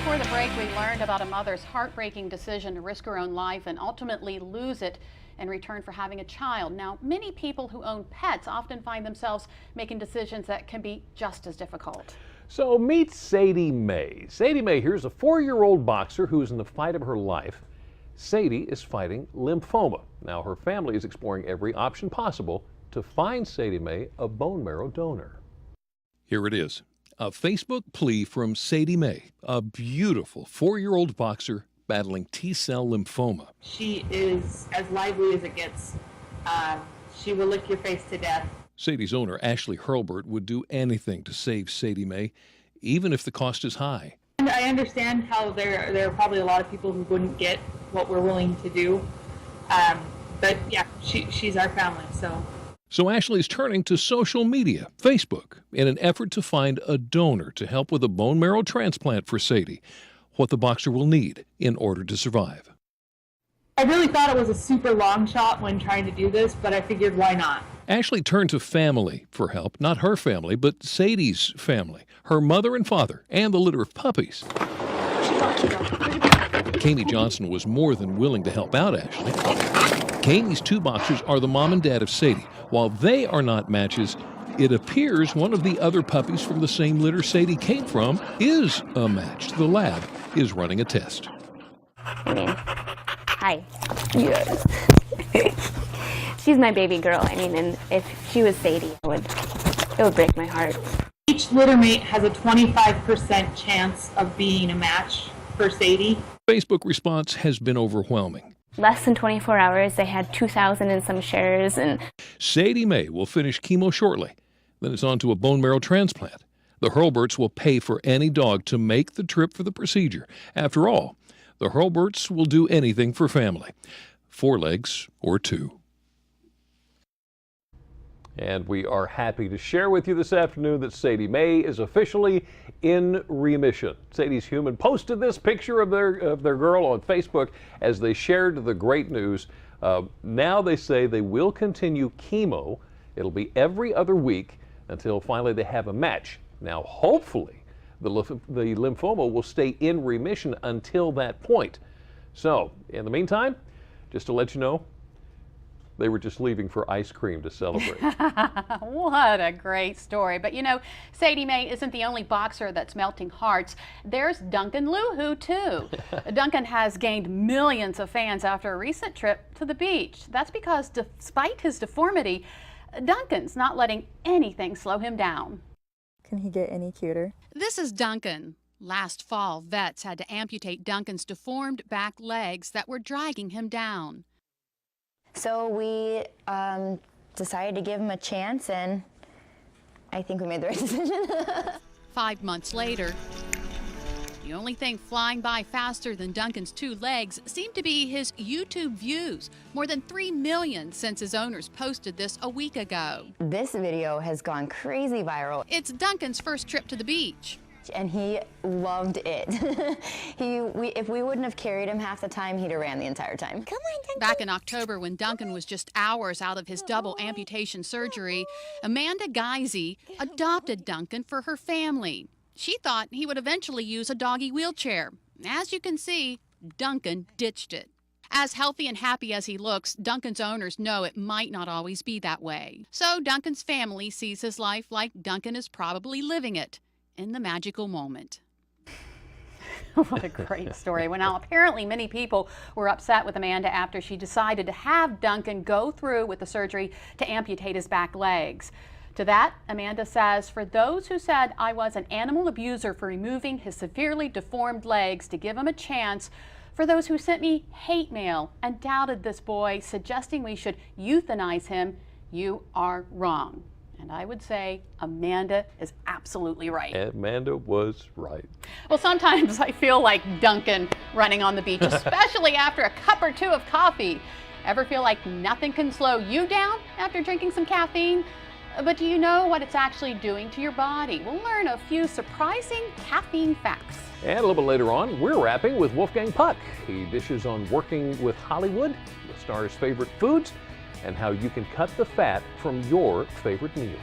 Before the break, we learned about a mother's heartbreaking decision to risk her own life and ultimately lose it in return for having a child. Now, many people who own pets often find themselves making decisions that can be just as difficult. So meet Sadie Mae. Sadie Mae here's a 4-year-old boxer who's in the fight of her life. Sadie is fighting lymphoma. Now, her family is exploring every option possible to find Sadie Mae a bone marrow donor. Here it is. A Facebook plea from Sadie Mae, a beautiful 4-year-old boxer battling T-cell lymphoma. She is as lively as it gets. She will lick your face to death. Sadie's owner, Ashley Hurlburt, would do anything to save Sadie Mae, even if the cost is high. And I understand how there are probably a lot of people who wouldn't get what we're willing to do. But yeah, she's our family, so. So Ashley's turning to social media, Facebook, in an effort to find a donor to help with a bone marrow transplant for Sadie, what the boxer will need in order to survive. I really thought it was a super long shot when trying to do this, but I figured why not? Ashley turned to family for help, not her family, but Sadie's family, her mother and father, and the litter of puppies. Kami Johnson was more than willing to help out Ashley. Kami's 2 boxers are the mom and dad of Sadie. While they are not matches, it appears one of the other puppies from the same litter Sadie came from is a match. The lab is running a test. Hi. Yes. She's my baby girl. I mean, and if she was Sadie, it would break my heart. Each litter mate has a 25% chance of being a match for Sadie. Facebook response has been overwhelming. Less than 24 hours, they had 2,000 and some shares. And Sadie Mae will finish chemo shortly. Then it's on to a bone marrow transplant. The Hurlburts will pay for any dog to make the trip for the procedure. After all, the Hurlburts will do anything for family. 4 legs or 2. And we are happy to share with you this afternoon that Sadie Mae is officially in remission. Sadie's Human posted this picture of their girl on Facebook as they shared the great news. Now they say they will continue chemo. It'll be every other week until finally they have a match. Now, hopefully, the lymphoma will stay in remission until that point. So, in the meantime, just to let you know, they were just leaving for ice cream to celebrate. What a great story. But you know, Sadie Mae isn't the only boxer that's melting hearts. There's Duncan Luhu, too. Duncan has gained millions of fans after a recent trip to the beach. That's because despite his deformity, Duncan's not letting anything slow him down. Can he get any cuter? This is Duncan. Last fall, vets had to amputate Duncan's deformed back legs that were dragging him down. So we decided to give him a chance, and I think we made the right decision. 5 months later, the only thing flying by faster than Duncan's 2 legs seemed to be his YouTube views. More than 3 million since his owners posted this a week ago. This video has gone crazy viral. It's Duncan's first trip to the beach. And he loved it. If we wouldn't have carried him half the time, he'd have ran the entire time. Come on, Duncan. Back in October, when Duncan was just hours out of his double amputation surgery, Amanda Geisey adopted Duncan for her family. She thought he would eventually use a doggy wheelchair. As you can see, Duncan ditched it. As healthy and happy as he looks, Duncan's owners know it might not always be that way. So Duncan's family sees his life like Duncan is probably living it, in the magical moment. What a great story. Well, now apparently many people were upset with Amanda after she decided to have Duncan go through with the surgery to amputate his back legs. To that, Amanda says, for those who said I was an animal abuser for removing his severely deformed legs to give him a chance, for those who sent me hate mail and doubted this boy, suggesting we should euthanize him, you are wrong. And I would say Amanda is absolutely right. Amanda was right. Well, sometimes I feel like Duncan running on the beach, especially after a cup or 2 of coffee. Ever feel like nothing can slow you down after drinking some caffeine? But do you know what it's actually doing to your body? We'll learn a few surprising caffeine facts. And a little bit later on, we're wrapping with Wolfgang Puck. He dishes on working with Hollywood, the star's favorite foods, and how you can cut the fat from your favorite meal.